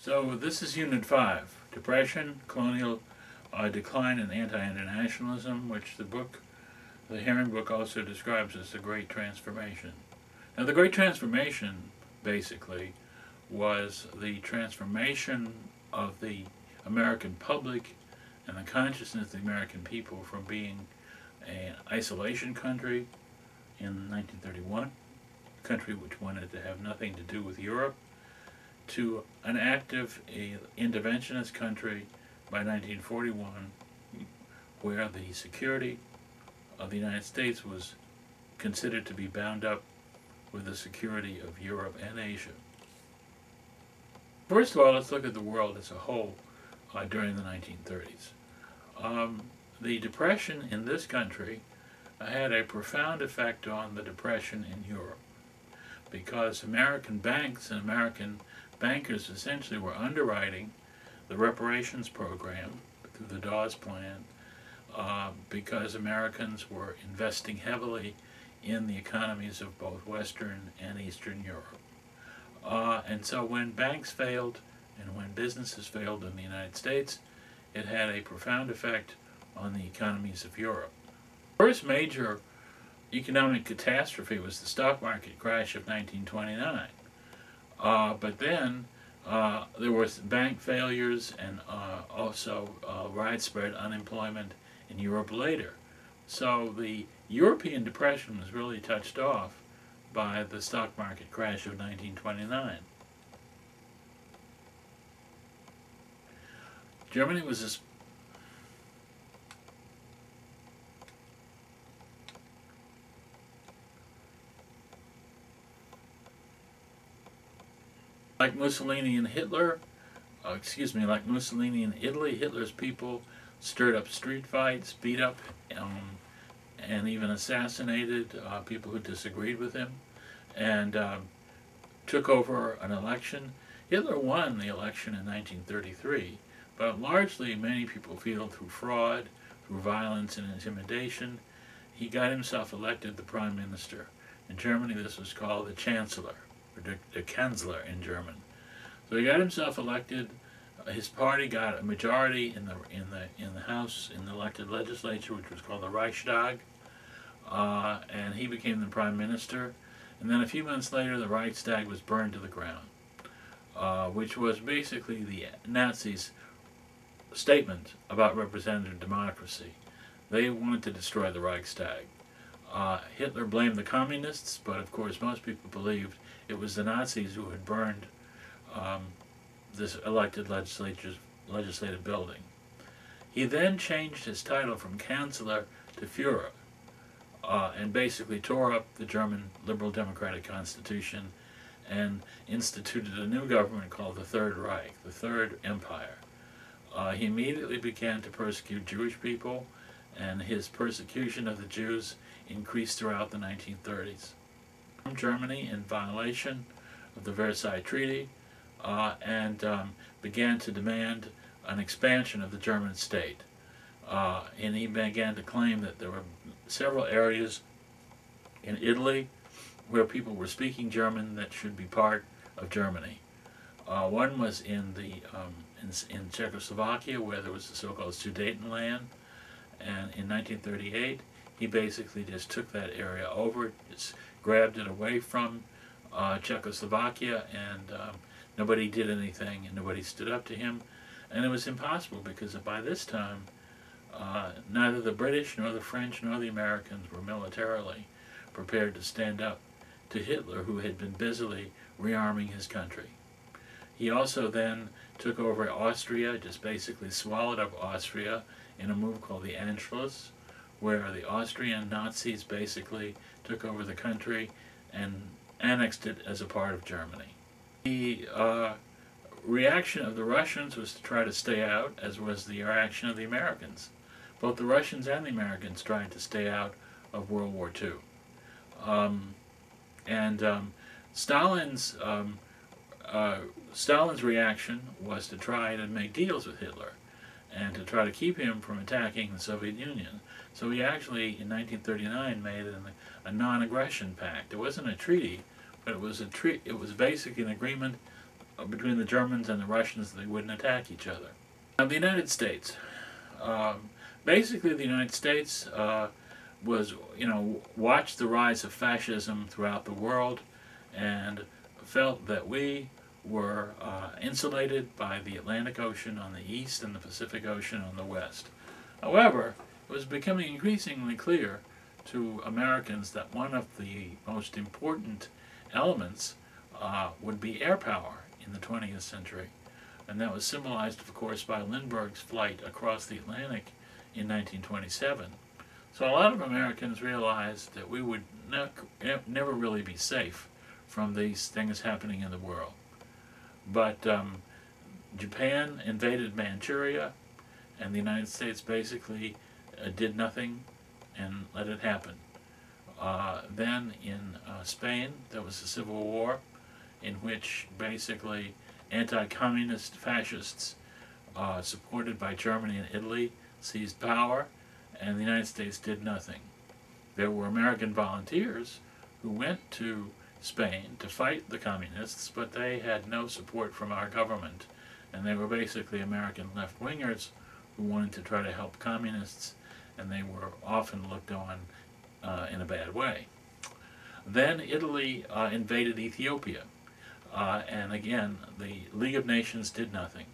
So this is Unit 5, Depression, Colonial Decline and Anti-Internationalism, which the Herring book also describes as the Great Transformation. Now the Great Transformation, basically, was the transformation of the American public and the consciousness of the American people from being an isolation country in 1931, a country which wanted to have nothing to do with Europe, to an active interventionist country by 1941, where the security of the United States was considered to be bound up with the security of Europe and Asia. First of all, let's look at the world as a whole during the 1930s. The Depression in this country had a profound effect on the Depression in Europe, because American banks and American bankers essentially were underwriting the reparations program through the Dawes Plan because Americans were investing heavily in the economies of both Western and Eastern Europe. And so when banks failed and when businesses failed in the United States, it had a profound effect on the economies of Europe. The first major economic catastrophe was the stock market crash of 1929. But then there were bank failures and also widespread unemployment in Europe later. So the European Depression was really touched off by the stock market crash of 1929. Germany was like Mussolini and Hitler, like Mussolini in Italy, Hitler's people stirred up street fights, beat up and even assassinated people who disagreed with him, and took over an election. Hitler won the election in 1933, but largely many people feel through fraud, through violence and intimidation, he got himself elected the prime minister. In Germany this was called the chancellor, or the Kanzler in German. So he got himself elected. His party got a majority in the House, in the elected legislature, which was called the Reichstag, and he became the prime minister. And then a few months later, the Reichstag was burned to the ground, which was basically the Nazis' statement about representative democracy. They wanted to destroy the Reichstag. Hitler blamed the communists, but of course most people believed it was the Nazis who had burned this elected legislative building. He then changed his title from Chancellor to Führer, and basically tore up the German Liberal Democratic Constitution and instituted a new government called the Third Reich, the Third Empire. He immediately began to persecute Jewish people, and his persecution of the Jews increased throughout the 1930s. Germany in violation of the Versailles Treaty and began to demand an expansion of the German state. And he began to claim that there were several areas in Italy where people were speaking German that should be part of Germany. One was in Czechoslovakia, where there was the so-called Sudetenland, and in 1938 he basically just took that area over, just grabbed it away from Czechoslovakia, and nobody did anything and nobody stood up to him. And it was impossible because by this time neither the British nor the French nor the Americans were militarily prepared to stand up to Hitler, who had been busily rearming his country. He also then took over Austria, just basically swallowed up Austria in a move called the Anschluss, where the Austrian Nazis basically took over the country and annexed it as a part of Germany. The reaction of the Russians was to try to stay out, as was the reaction of the Americans. Both the Russians and the Americans tried to stay out of World War II. Stalin's reaction was to try to make deals with Hitler and to try to keep him from attacking the Soviet Union. So he actually, in 1939, made a non-aggression pact. It wasn't a treaty, but it was basically an agreement between the Germans and the Russians, they wouldn't attack each other. Now, the United States. Basically, the United States watched the rise of fascism throughout the world and felt that we were insulated by the Atlantic Ocean on the east and the Pacific Ocean on the west. However, it was becoming increasingly clear to Americans that one of the most important elements would be air power in the 20th century. And that was symbolized, of course, by Lindbergh's flight across the Atlantic in 1927. So a lot of Americans realized that we would never really be safe from these things happening in the world. But Japan invaded Manchuria, and the United States basically did nothing and let it happen. Then in Spain, there was a civil war in which basically anti-communist fascists supported by Germany and Italy seized power, and the United States did nothing. There were American volunteers who went to Spain to fight the communists, but they had no support from our government, and they were basically American left-wingers who wanted to try to help communists, and they were often looked on in a bad way. Then Italy invaded Ethiopia, and again, the League of Nations did nothing.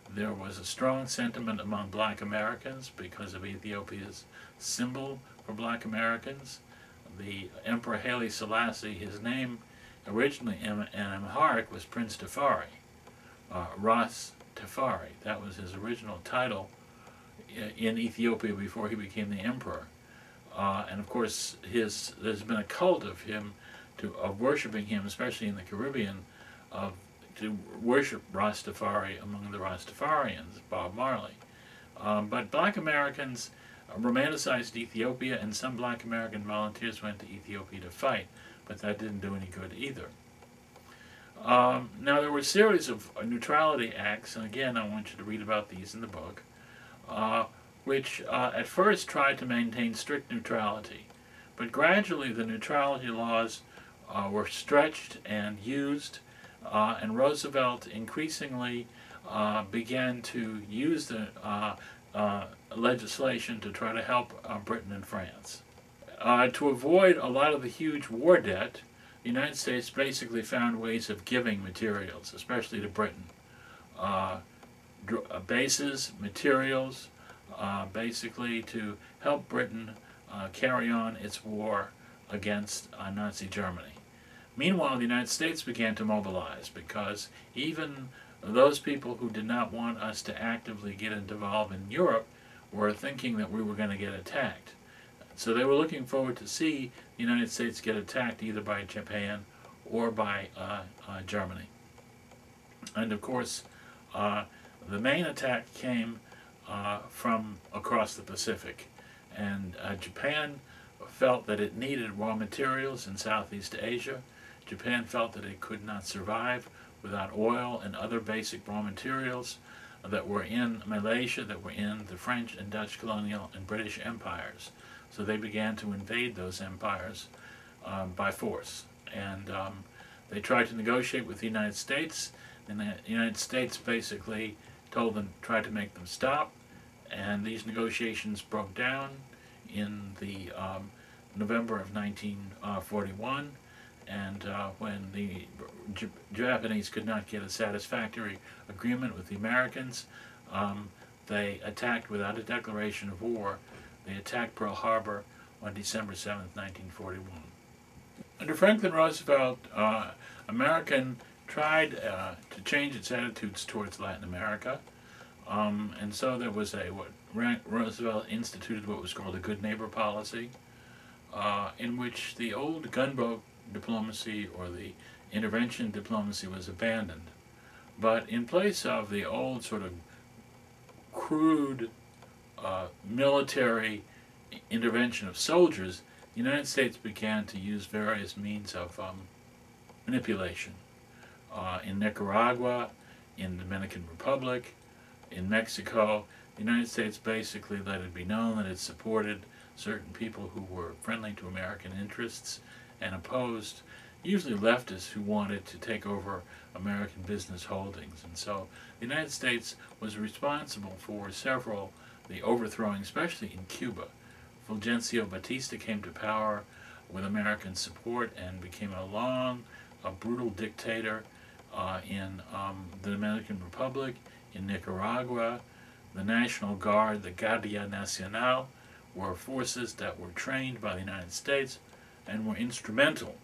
There was a strong sentiment among black Americans because of Ethiopia's symbol for black Americans. The Emperor Haile Selassie, his name originally in Amharic was Prince Tafari, Ras Tafari. That was his original title in Ethiopia before he became the emperor. And of course, there's been a cult of him, of worshiping him, especially in the Caribbean, to worship Rastafari among the Rastafarians, Bob Marley. But black Americans romanticized Ethiopia, and some black American volunteers went to Ethiopia to fight, but that didn't do any good either. Now, there were a series of neutrality acts, and again, I want you to read about these in the book, which at first tried to maintain strict neutrality, but gradually the neutrality laws were stretched and used, and Roosevelt increasingly began to use the legislation to try to help Britain and France. To avoid a lot of the huge war debt, the United States basically found ways of giving materials, especially to Britain. Bases, materials, basically to help Britain carry on its war against Nazi Germany. Meanwhile, the United States began to mobilize because even those people who did not want us to actively get involved in Europe were thinking that we were going to get attacked. So they were looking forward to see the United States get attacked either by Japan or by Germany. And of course, the main attack came from across the Pacific. And Japan felt that it needed raw materials in Southeast Asia. Japan felt that it could not survive without oil and other basic raw materials that were in Malaysia, that were in the French and Dutch colonial and British empires. So they began to invade those empires by force. And they tried to negotiate with the United States, and the United States basically tried to make them stop, and these negotiations broke down in the November of 1941, and when the Japanese could not get a satisfactory agreement with the Americans, they attacked without a declaration of war. They attacked Pearl Harbor on December 7, 1941. Under Franklin Roosevelt, America tried to change its attitudes towards Latin America, and so there was Roosevelt instituted what was called a good neighbor policy, in which the old gunboat diplomacy or the intervention diplomacy was abandoned. But in place of the old sort of crude military intervention of soldiers, the United States began to use various means of manipulation. In Nicaragua, in the Dominican Republic, in Mexico, the United States basically let it be known that it supported certain people who were friendly to American interests and opposed usually leftists who wanted to take over American business holdings. And so the United States was responsible for several, the overthrowing, especially in Cuba. Fulgencio Batista came to power with American support and became a brutal dictator in the Dominican Republic, in Nicaragua. The National Guard, the Guardia Nacional, were forces that were trained by the United States and were instrumental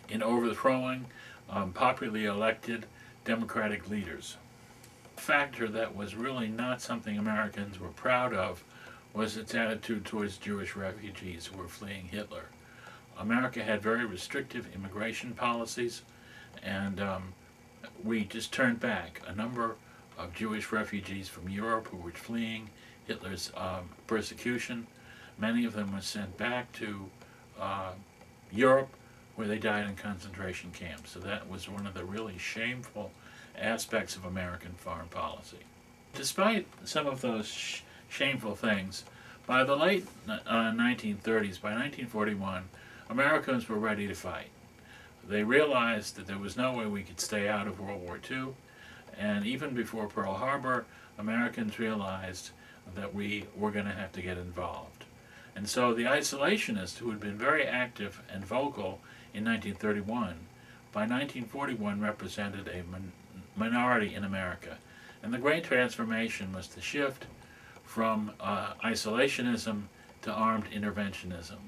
in overthrowing popularly elected democratic leaders. A factor that was really not something Americans were proud of was its attitude towards Jewish refugees who were fleeing Hitler. America had very restrictive immigration policies, and we just turned back a number of Jewish refugees from Europe who were fleeing Hitler's persecution. Many of them were sent back to Europe, where they died in concentration camps. So that was one of the really shameful aspects of American foreign policy. Despite some of those shameful things, by the late 1930s, by 1941, Americans were ready to fight. They realized that there was no way we could stay out of World War II, and even before Pearl Harbor, Americans realized that we were going to have to get involved. And so the isolationists, who had been very active and vocal in 1931, by 1941 represented a minority in America. And the great transformation was the shift from isolationism to armed interventionism.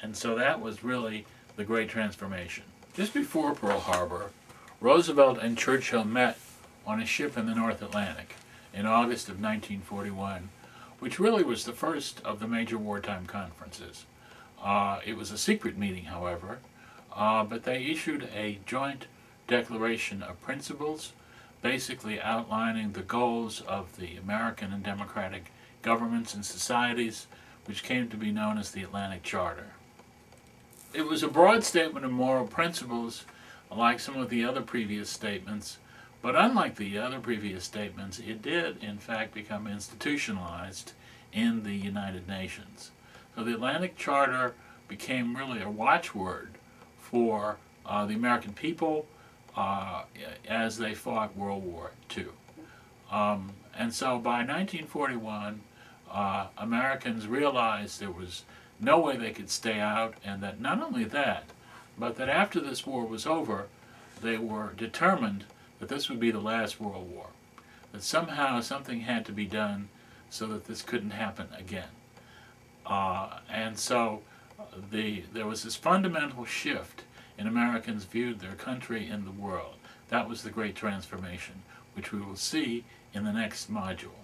And so that was really the great transformation. Just before Pearl Harbor, Roosevelt and Churchill met on a ship in the North Atlantic in August of 1941, which really was the first of the major wartime conferences. It was a secret meeting, however, but they issued a joint declaration of principles, basically outlining the goals of the American and democratic governments and societies, which came to be known as the Atlantic Charter. It was a broad statement of moral principles, like some of the other previous statements, but unlike the other previous statements, it did, in fact, become institutionalized in the United Nations. So the Atlantic Charter became really a watchword for the American people as they fought World War II. And so by 1941, Americans realized there was no way they could stay out, and that not only that, but that after this war was over, they were determined that this would be the last World War, that somehow something had to be done so that this couldn't happen again. And so there was this fundamental shift in Americans viewed their country and the world. That was the Great Transformation, which we will see in the next module.